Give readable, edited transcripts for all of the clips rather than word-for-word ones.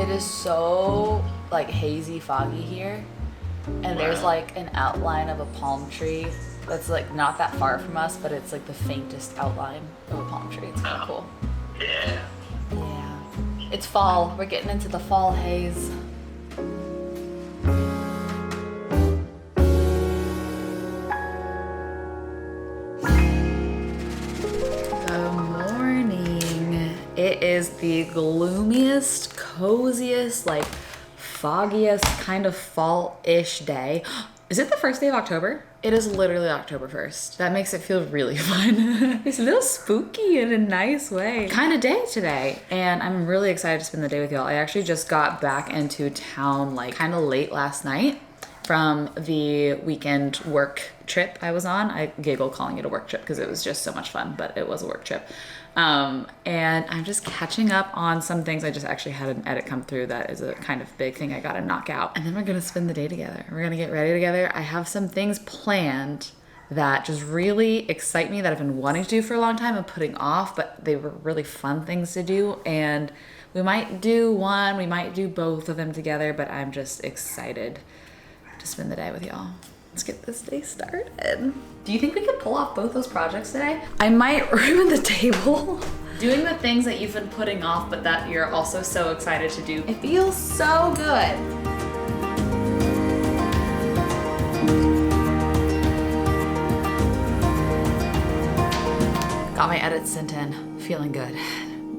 It is so like hazy, foggy here. And there's like an outline of a palm tree that's like not that far from us, but it's like the faintest outline of a palm tree. It's kind of cool. Yeah. Yeah. It's fall. We're getting into the fall haze. Good morning. It is the gloomiest, coziest, like foggiest kind of fall-ish day. Is it the first day of October? It is literally October 1st. That makes it feel really fun. It's a little spooky in a nice way. Kind of day today. And I'm really excited to spend the day with y'all. I actually just got back into town like kind of late last night from the weekend work trip I was on. I giggle calling it a work trip because it was just so much fun, but it was a work trip. And I'm just catching up on some things. I just actually had an edit come through that is a kind of big thing I gotta knock out. And then we're gonna spend the day together. We're gonna get ready together. I have some things planned that just really excite me that I've been wanting to do for a long time and putting off, but they were really fun things to do. And we might do one, we might do both of them together, but I'm just excited to spend the day with y'all. Let's get this day started. Do you think we could pull off both those projects today? I might ruin the table. Doing the things that you've been putting off, but that you're also so excited to do. It feels so good. Got my edits sent in, feeling good.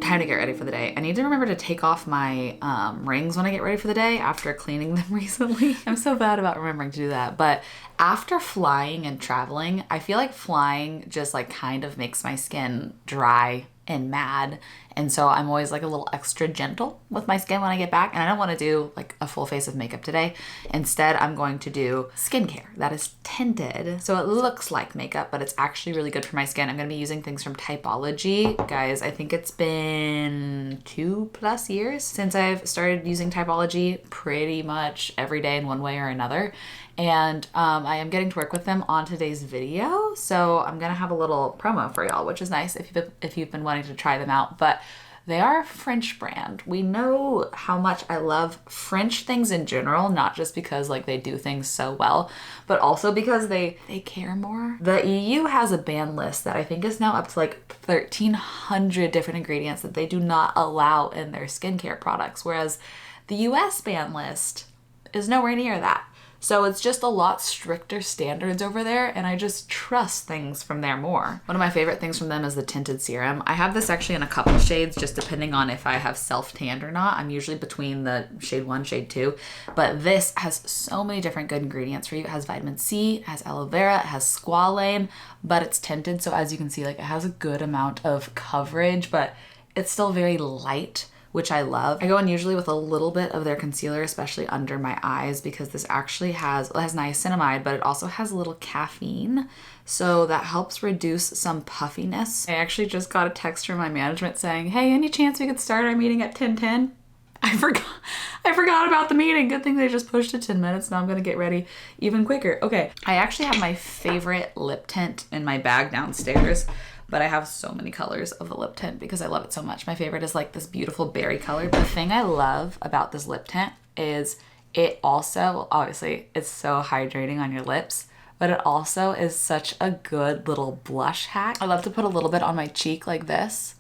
Time to get ready for the day. I need to remember to take off my rings when I get ready for the day after cleaning them recently. I'm so bad about remembering to do that. But after flying and traveling, I feel like flying just like kind of makes my skin dry and mad. And so I'm always like a little extra gentle with my skin when I get back. And I don't want to do like a full face of makeup today. Instead, I'm going to do skincare that is tinted. So it looks like makeup, but it's actually really good for my skin. I'm going to be using things from Typology. Guys, I think it's been 2+ years since I've started using Typology pretty much every day in one way or another. And I am getting to work with them on today's video. So I'm going to have a little promo for y'all, which is nice if you've been wanting to try them out. But they are a French brand. We know how much I love French things in general, not just because like they do things so well, but also because they care more. The EU has a ban list that I think is now up to like 1,300 different ingredients that they do not allow in their skincare products, whereas the US ban list is nowhere near that. So it's just a lot stricter standards over there, and I just trust things from there more. One of my favorite things from them is the tinted serum. I have this actually in a couple shades, just depending on if I have self-tanned or not. I'm usually between the shade 1, shade 2, but this has so many different good ingredients for you. It has vitamin C, it has aloe vera, it has squalane, but it's tinted, so as you can see, like it has a good amount of coverage, but it's still very light, which I love. I go in usually with a little bit of their concealer, especially under my eyes, because this actually has niacinamide, but it also has a little caffeine. So that helps reduce some puffiness. I actually just got a text from my management saying, hey, any chance we could start our meeting at 10:10? I forgot about the meeting. Good thing they just pushed it 10 minutes. Now I'm gonna get ready even quicker. Okay, I actually have my favorite lip tint in my bag downstairs, but I have so many colors of the lip tint because I love it so much. My favorite is like this beautiful berry color. The thing I love about this lip tint is it also, obviously, it's so hydrating on your lips, but it also is such a good little blush hack. I love to put a little bit on my cheek like this,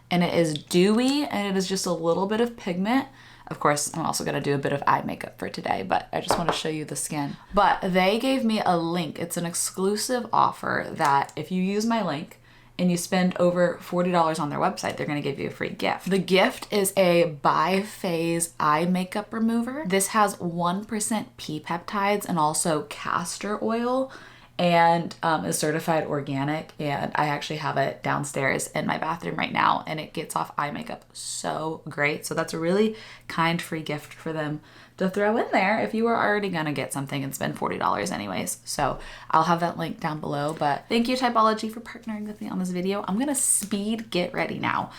and it is dewy and it is just a little bit of pigment. Of course, I'm also gonna do a bit of eye makeup for today, but I just wanna show you the skin. But they gave me a link. It's an exclusive offer that if you use my link, and you spend over $40 on their website, they're gonna give you a free gift. The gift is a bi-phase eye makeup remover. This has 1% pea peptides and also castor oil, and is certified organic. And I actually have it downstairs in my bathroom right now, and it gets off eye makeup so great. So that's a really kind free gift for them to throw in there if you were already gonna get something and spend $40 anyways. So I'll have that link down below, but thank you Typology for partnering with me on this video. I'm gonna speed get ready now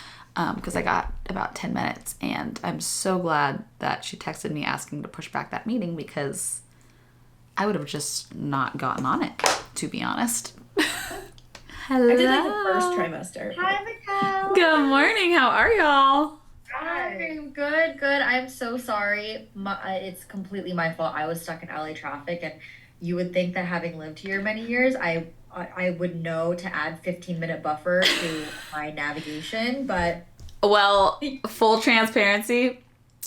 because I got about 10 minutes, and I'm so glad that she texted me asking to push back that meeting because I would have just not gotten on it, to be honest. Hello. I did like the first trimester. Hi, Michel. Good morning. How are y'all? Hi. Good, good. I'm so sorry. It's completely my fault. I was stuck in LA traffic, and you would think that having lived here many years, I would know to add 15-minute buffer to my navigation, but Well, full transparency,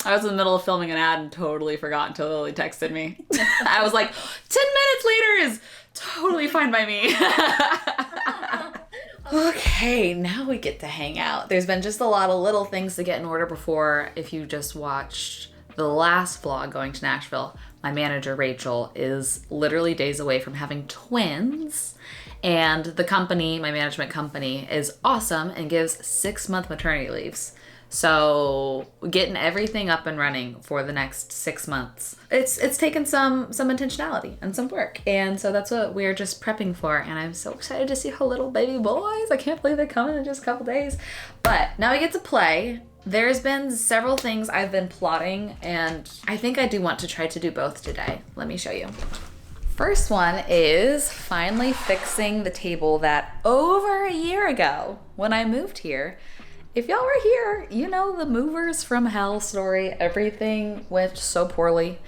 I was in the middle of filming an ad and totally forgot until Lily texted me. I was like, 10 minutes later is totally fine by me. Okay, now we get to hang out. There's been just a lot of little things to get in order before. If you just watched the last vlog going to Nashville, my manager, Rachel, is literally days away from having twins. And the company, my management company, is awesome and gives 6-month maternity leaves. So getting everything up and running for the next 6 months, it's taken some intentionality and some work. And so that's what we're just prepping for. And I'm so excited to see our little baby boys. I can't believe they're coming in just a couple days. But now we get to play. There's been several things I've been plotting, and I think I do want to try to do both today. Let me show you. First one is finally fixing the table that over a year ago when I moved here. If y'all were here, you know the movers from hell story. Everything went so poorly.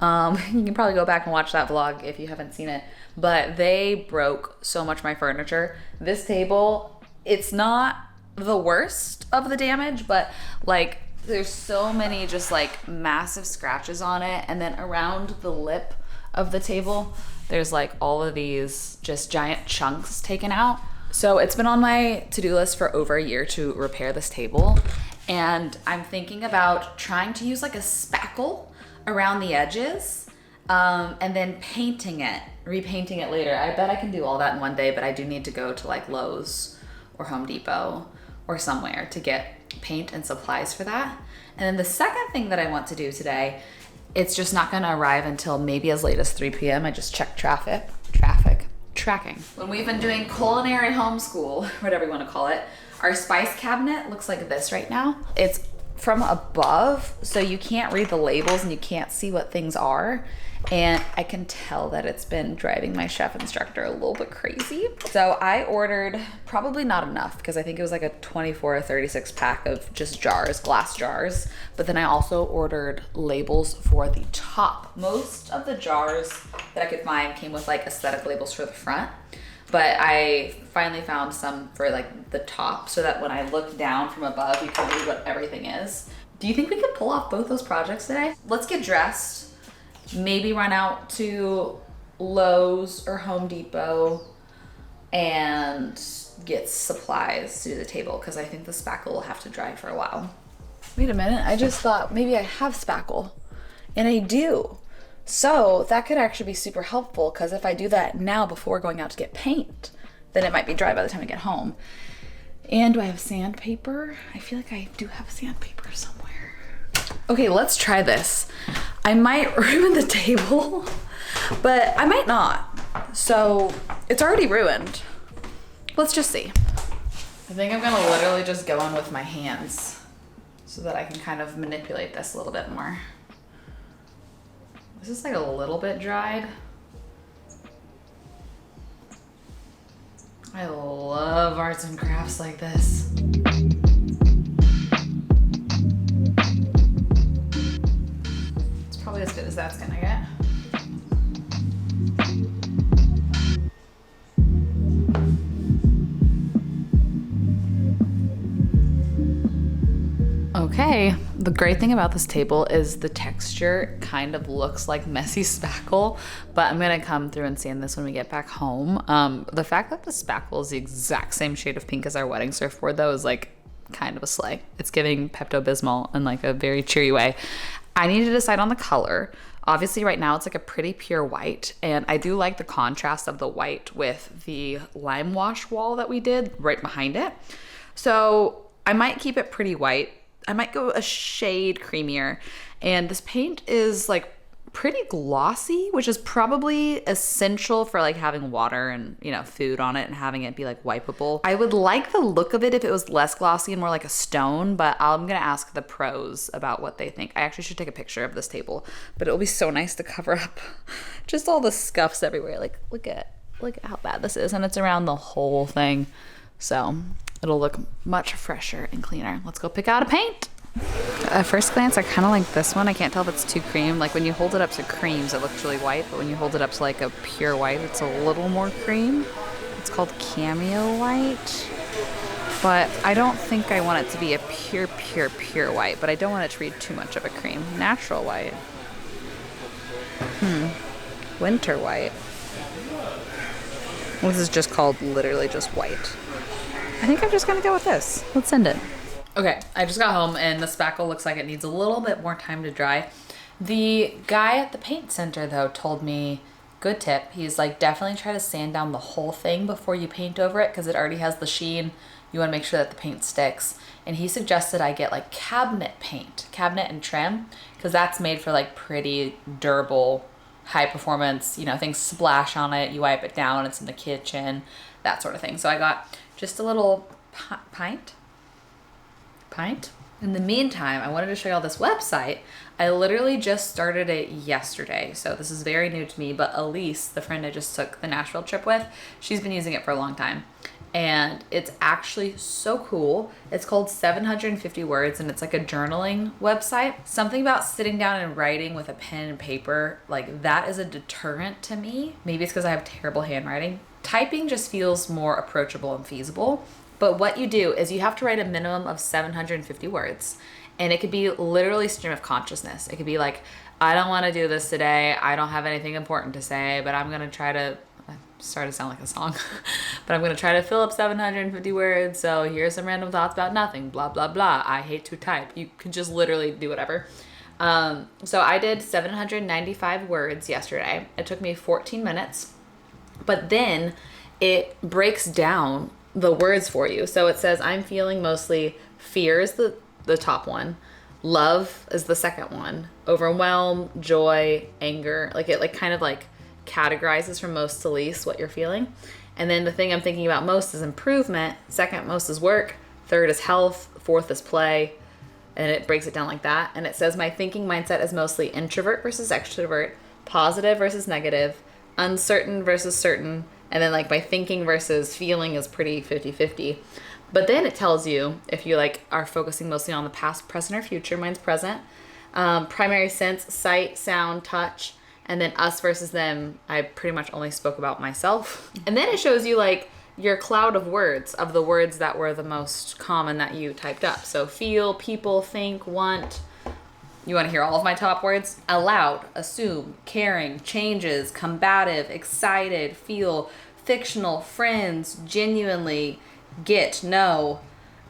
You can probably go back and watch that vlog if you haven't seen it. But they broke so much of my furniture. This table, it's not the worst of the damage, but like there's so many just like massive scratches on it. And then around the lip of the table, there's like all of these just giant chunks taken out. So it's been on my to-do list for over a year to repair this table. And I'm thinking about trying to use like a spackle around the edges, and then painting it, repainting it later. I bet I can do all that in one day, but I do need to go to like Lowe's or Home Depot or somewhere to get paint and supplies for that. And then the second thing that I want to do today, it's just not gonna arrive until maybe as late as 3 p.m. I just checked tracking. When we've been doing culinary homeschool, whatever you want to call it, our spice cabinet looks like this right now. It's from above, so you can't read the labels and you can't see what things are. And I can tell that it's been driving my chef instructor a little bit crazy. So I ordered probably not enough, because I think it was like a 24 or 36 pack of just jars, glass jars. But then I also ordered labels for the top. Most of the jars that I could find came with like aesthetic labels for the front. But I finally found some for like the top, so that when I look down from above, you can read what everything is. Do you think we could pull off both those projects today? Let's get dressed. Maybe run out to Lowe's or Home Depot and get supplies to do the table, because I think the spackle will have to dry for a while. Wait a minute, I just thought maybe I have spackle, and I do. So that could actually be super helpful, because if I do that now before going out to get paint, then it might be dry by the time I get home. And do I have sandpaper? I feel like I do have sandpaper somewhere. Okay, let's try this. I might ruin the table, but I might not. So it's already ruined. Let's just see. I think I'm gonna literally just go in with my hands so that I can kind of manipulate this a little bit more. This is like a little bit dried. I love arts and crafts like this. Probably as good as that's gonna get. Okay, the great thing about this table is the texture kind of looks like messy spackle, but I'm gonna come through and sand this when we get back home. The fact that the spackle is the exact same shade of pink as our wedding surfboard though is like kind of a slay. It's giving Pepto-Bismol in like a very cheery way. I need to decide on the color. Obviously right now it's like a pretty pure white, and I do like the contrast of the white with the lime wash wall that we did right behind it. So I might keep it pretty white. I might go a shade creamier. And this paint is like pretty glossy, which is probably essential for like having water and, you know, food on it and having it be like wipeable. I would like the look of it if it was less glossy and more like a stone, but I'm gonna ask the pros about what they think. I actually should take a picture of this table, but it'll be so nice to cover up just all the scuffs everywhere. Like look at how bad this is, and it's around the whole thing. So it'll look much fresher and cleaner. Let's go pick out a paint. At first glance, I kind of like this one. I can't tell if it's too cream. Like when you hold it up to creams, it looks really white, but when you hold it up to like a pure white, it's a little more cream. It's called cameo white. But I don't think I want it to be a pure white, but I don't want it to be too much of a cream. Natural white. Winter white. This is just called literally just white. I think I'm just gonna go with this. Let's send it. Okay, I just got home and the spackle looks like it needs a little bit more time to dry. The guy at the paint center though told me, good tip, he's like definitely try to sand down the whole thing before you paint over it because it already has the sheen. You want to make sure that the paint sticks. And he suggested I get like cabinet paint, cabinet and trim, because that's made for like pretty durable, high performance, you know, things splash on it, you wipe it down, it's in the kitchen, that sort of thing. So I got just a little pint. In the meantime, I wanted to show you all this website. I literally just started it yesterday, so this is very new to me, but Elise, the friend I just took the Nashville trip with, she's been using it for a long time. And it's actually so cool. It's called 750 Words, and it's like a journaling website. Something about sitting down and writing with a pen and paper, like that is a deterrent to me. Maybe it's because I have terrible handwriting. Typing just feels more approachable and feasible. But what you do is you have to write a minimum of 750 words. And it could be literally stream of consciousness. It could be like, I don't want to do this today. I don't have anything important to say, but I'm going to try to, started to sound like a song, but I'm going to try to fill up 750 words. So here's some random thoughts about nothing, blah, blah, blah. I hate to type. You can just literally do whatever. So I did 795 words yesterday. It took me 14 minutes, but then it breaks down the words for you. So it says, I'm feeling mostly fear is the top one. Love is the second one. Overwhelm, joy, anger. Like it kind of categorizes from most to least what you're feeling. And then the thing I'm thinking about most is improvement. Second most is work. Third is health. Fourth is play. And it breaks it down like that. And it says my thinking mindset is mostly introvert versus extrovert, positive versus negative, uncertain versus certain. And then my thinking versus feeling is pretty 50-50. But then it tells you if you are focusing mostly on the past, present, or future. Mine's present. Primary sense, sight, sound, touch. And then us versus them, I pretty much only spoke about myself. And then it shows you your cloud of words, of the words that were the most common that you typed up. So feel, people, think, want. You want to hear all of my top words? Allowed, assume, caring, changes, combative, excited, feel, fictional, friends, genuinely, get, know,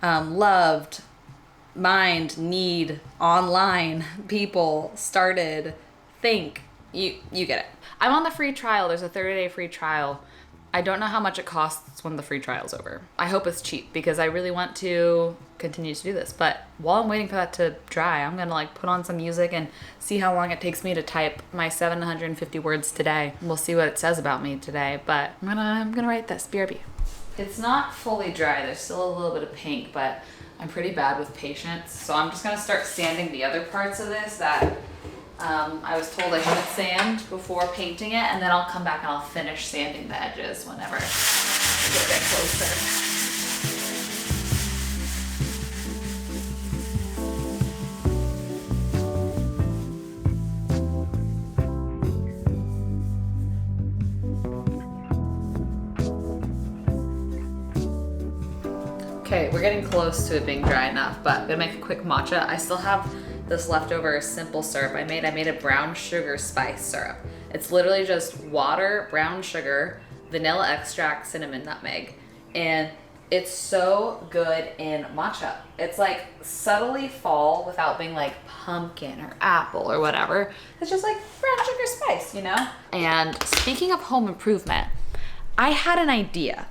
loved, mind, need, online, people, started, think. You get it. I'm on the free trial. There's a 30-day free trial. I don't know how much it costs when the free trial's over. I hope it's cheap because I really want to continue to do this. But while I'm waiting for that to dry, I'm going to put on some music and see how long it takes me to type my 750 words today. We'll see what it says about me today. But I'm gonna write this. BRB. It's not fully dry. There's still a little bit of pink, but I'm pretty bad with patience. So I'm just going to start sanding the other parts of this that I was told I shouldn't sand before painting it, and then I'll come back and I'll finish sanding the edges whenever I get a bit closer. Okay, we're getting close to it being dry enough, but I'm gonna make a quick matcha. I still have this leftover simple syrup I made. I made a brown sugar spice syrup. It's literally just water, brown sugar, vanilla extract, cinnamon, nutmeg. And it's so good in matcha. It's subtly fall without being pumpkin or apple or whatever. It's just brown sugar spice, you know? And speaking of home improvement, I had an idea.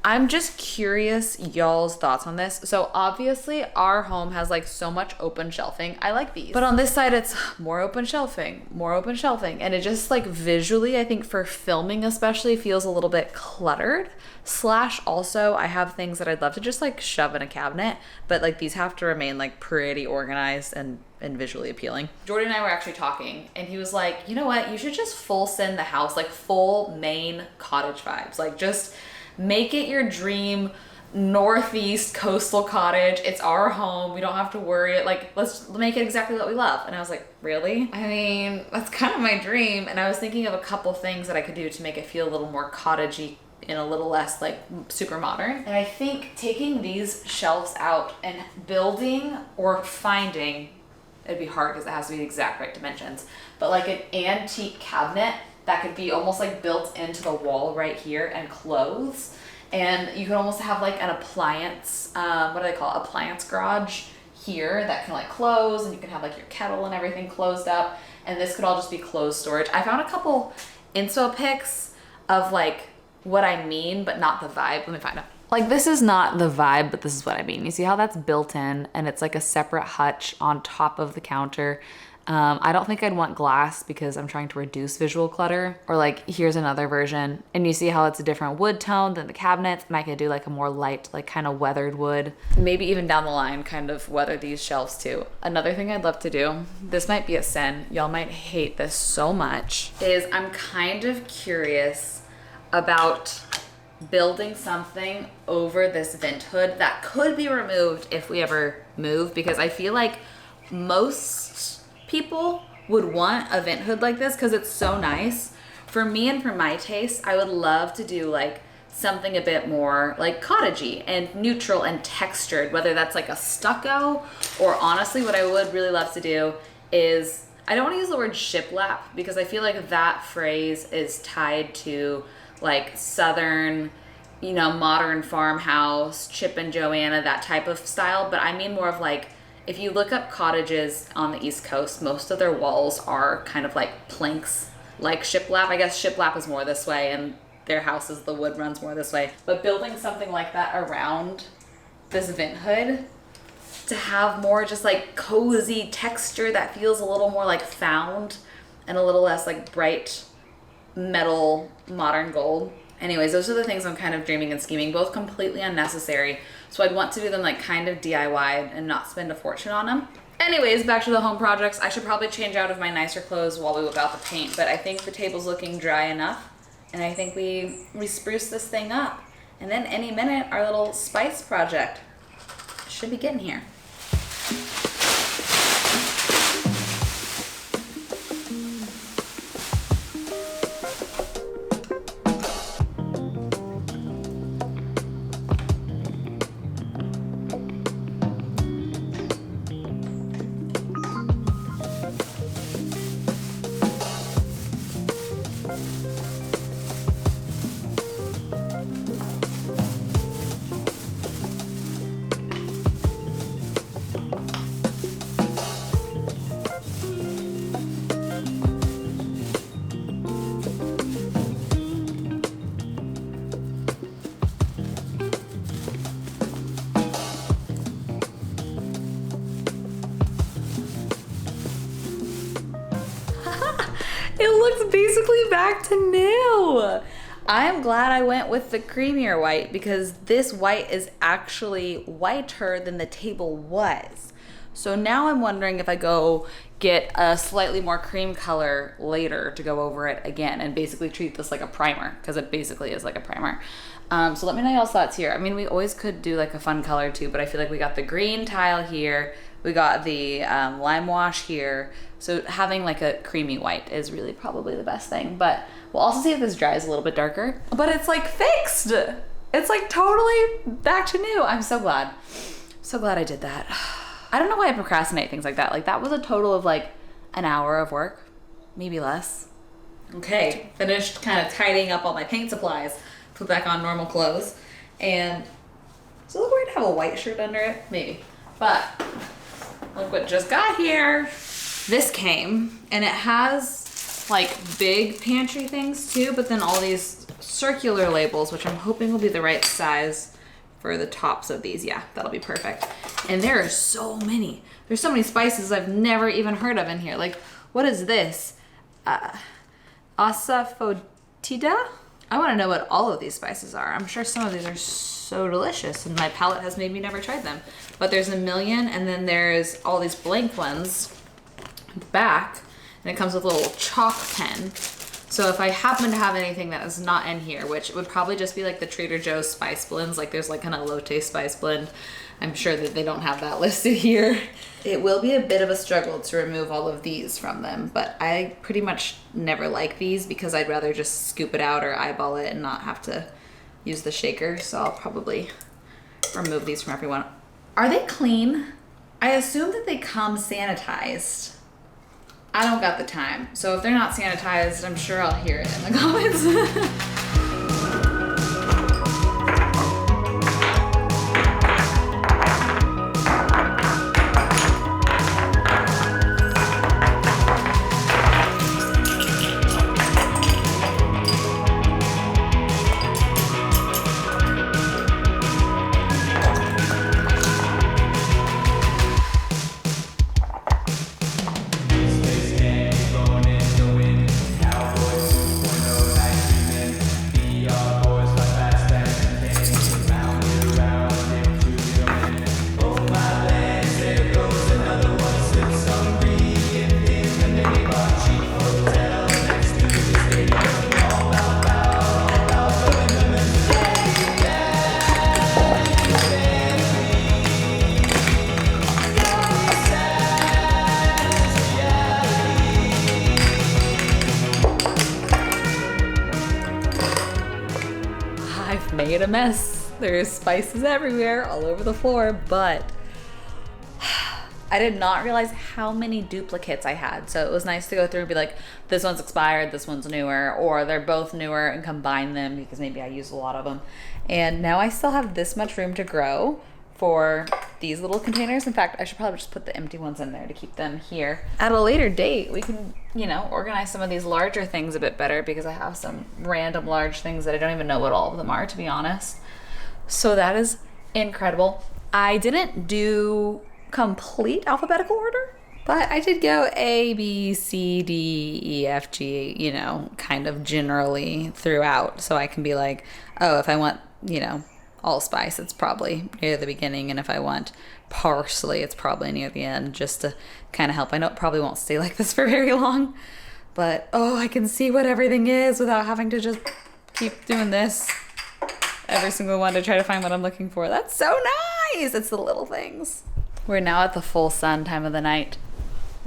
I'm just curious y'all's thoughts on this. So obviously our home has so much open shelving. I like these. But on this side it's more open shelving. And it just visually, I think for filming especially, feels a little bit cluttered. / also I have things that I'd love to just shove in a cabinet, but these have to remain pretty organized and visually appealing. Jordy and I were actually talking and he was like, you know what? You should just full send the house, full Maine cottage vibes. Just make it your dream northeast coastal cottage. It's our home. We don't have to worry. Like, let's make it exactly what we love. And I was like, really? I mean, that's kind of my dream. And I was thinking of a couple things that I could do to make it feel a little more cottagey and a little less like super modern. And I think taking these shelves out and building or finding, it'd be hard because it has to be the exact right dimensions, but like an antique cabinet that could be almost like built into the wall right here and clothes. And you can almost have like an appliance, what do they call it? Appliance garage here that can like close, and you can have like your kettle and everything closed up. And this could all just be closed storage. I found a couple inspo pics of like what I mean, but not the vibe. Let me find out. Like, this is not the vibe, but this is what I mean. You see how that's built in, and it's like a separate hutch on top of the counter. I don't think I'd want glass because I'm trying to reduce visual clutter. Or like, here's another version. And you see how it's a different wood tone than the cabinets, and I could do like a more light, like kind of weathered wood. Maybe even down the line, kind of weather these shelves too. Another thing I'd love to do, this might be a sin, y'all might hate this so much, is I'm kind of curious about building something over this vent hood that could be removed if we ever move, because I feel like most people would want a vent hood like this because it's so nice. For me and for my taste, I would love to do like something a bit more like cottagey and neutral and textured, whether that's like a stucco, or honestly what I would really love to do is, I don't want to use the word shiplap because I feel like that phrase is tied to like southern, you know, modern farmhouse, Chip and Joanna, that type of style. But I mean more of like, if you look up cottages on the East Coast, most of their walls are kind of like planks, like shiplap. I guess shiplap is more this way, and their houses, the wood runs more this way. But building something like that around this vent hood to have more just like cozy texture that feels a little more like found and a little less like bright metal modern gold. Anyways, those are the things I'm kind of dreaming and scheming, both completely unnecessary. So I'd want to do them like kind of DIY and not spend a fortune on them. Anyways, back to the home projects. I should probably change out of my nicer clothes while we whip out the paint, but I think the table's looking dry enough, and I think we spruce this thing up. And then any minute, our little spice project should be getting here. It looks basically back to new. I'm glad I went with the creamier white because this white is actually whiter than the table was. So now I'm wondering if I go get a slightly more cream color later to go over it again and basically treat this like a primer, because it basically is like a primer. So let me know y'all's thoughts here. I mean, we always could do like a fun color too, but I feel like we got the green tile here. We got the lime wash here. So having like a creamy white is really probably the best thing. But we'll also see if this dries a little bit darker. But it's like fixed. It's like totally back to new. I'm so glad. So glad I did that. I don't know why I procrastinate things like that. Like that was a total of like an hour of work, maybe less. Okay, finished kind of tidying up all my paint supplies. Put back on normal clothes. And does it look weird to have a white shirt under it? Maybe. But look what just got here. This came, and it has like big pantry things too, but then all these circular labels, which I'm hoping will be the right size for the tops of these. Yeah, that'll be perfect. And there are so many. There's so many spices I've never even heard of in here. Like, what is this? Asafoetida? I want to know what all of these spices are. I'm sure some of these are so delicious, and my palate has made me never try them. But there's a million, and then there's all these blank ones at the back, and it comes with a little chalk pen. So if I happen to have anything that is not in here, which would probably just be like the Trader Joe's spice blends, like there's like an elote spice blend. I'm sure that they don't have that listed here. It will be a bit of a struggle to remove all of these from them, but I pretty much never like these because I'd rather just scoop it out or eyeball it and not have to use the shaker. So I'll probably remove these from everyone. Are they clean? I assume that they come sanitized. I don't got the time. So if they're not sanitized, I'm sure I'll hear it in the comments. Made a mess. There's spices everywhere, all over the floor, but I did not realize how many duplicates I had. So it was nice to go through and be like, this one's expired, this one's newer, or they're both newer and combine them because maybe I use a lot of them. And now I still have this much room to grow for these little containers. In fact, I should probably just put the empty ones in there to keep them here. At a later date, we can, you know, organize some of these larger things a bit better because I have some random large things that I don't even know what all of them are, to be honest. So that is incredible. I didn't do complete alphabetical order, but I did go A, B, C, D, E, F, G, you know, kind of generally throughout. So I can be like, oh, if I want, you know, allspice, it's probably near the beginning, and if I want parsley, it's probably near the end, just to kind of help. I know it probably won't stay like this for very long, but oh, I can see what everything is without having to just keep doing this every single one to try to find what I'm looking for. That's so nice. It's the little things. We're now at the full sun time of the night.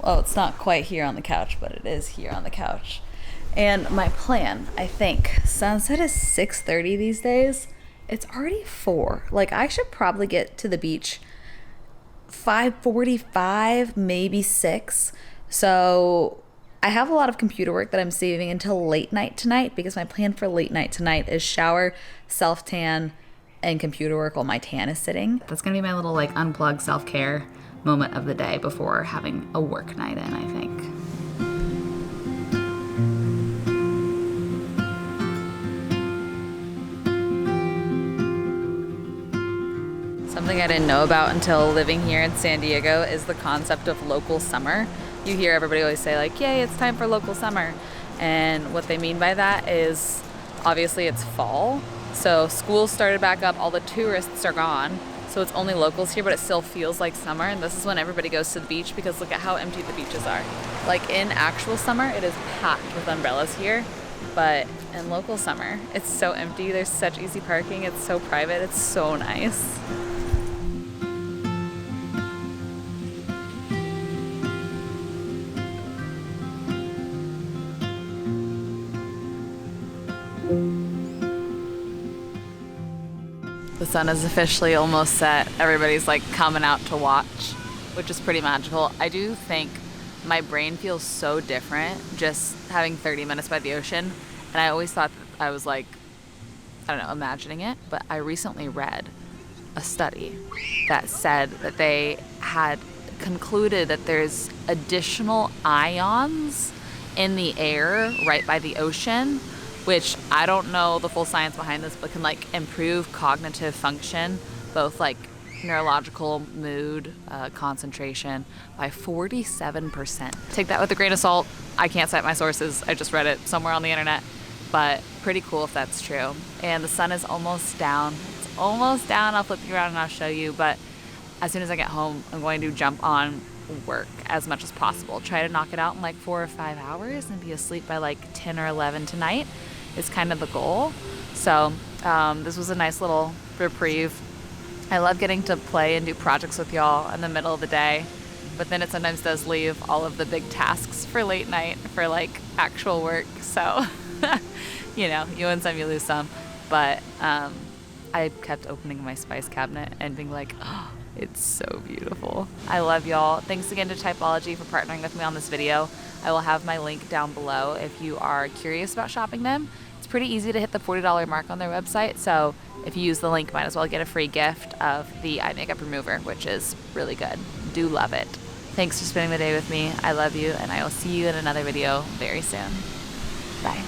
Well, it's not quite here on the couch, but it is here on the couch. And my plan, I think, sunset is 6:30 these days. It's already 4. Like, I should probably get to the beach 5:45, maybe 6. So I have a lot of computer work that I'm saving until late night tonight because my plan for late night tonight is shower, self-tan, and computer work while my tan is sitting. That's gonna be my little like unplugged self-care moment of the day before having a work night in, I think. Something I didn't know about until living here in San Diego is the concept of local summer. You hear everybody always say like, yay, it's time for local summer. And what they mean by that is obviously it's fall. So school started back up, all the tourists are gone. So it's only locals here, but it still feels like summer. And this is when everybody goes to the beach because look at how empty the beaches are. Like in actual summer, it is packed with umbrellas here. But in local summer, it's so empty. There's such easy parking. It's so private. It's so nice. The sun is officially almost set. Everybody's like coming out to watch, which is pretty magical. I do think my brain feels so different just having 30 minutes by the ocean. And I always thought that I was like, I don't know, imagining it. But I recently read a study that said that they had concluded that there's additional ions in the air right by the ocean, which I don't know the full science behind this, but can like improve cognitive function, both like neurological, mood, concentration by 47%. Take that with a grain of salt. I can't cite my sources. I just read it somewhere on the internet, but pretty cool if that's true. And the sun is almost down. It's almost down. I'll flip you around and I'll show you, but as soon as I get home, I'm going to jump on work as much as possible. Try to knock it out in like 4 or 5 hours and be asleep by like 10 or 11 tonight is kind of the goal. So this was a nice little reprieve. I love getting to play and do projects with y'all in the middle of the day, but then it sometimes does leave all of the big tasks for late night for like actual work. So, you know, you win some, you lose some. But I kept opening my spice cabinet and being like, oh, it's so beautiful. I love y'all. Thanks again to Typology for partnering with me on this video. I will have my link down below if you are curious about shopping them. It's pretty easy to hit the $40 mark on their website, so if you use the link, might as well get a free gift of the eye makeup remover, which is really good. Do love it. Thanks for spending the day with me. I love you, and I will see you in another video very soon. Bye.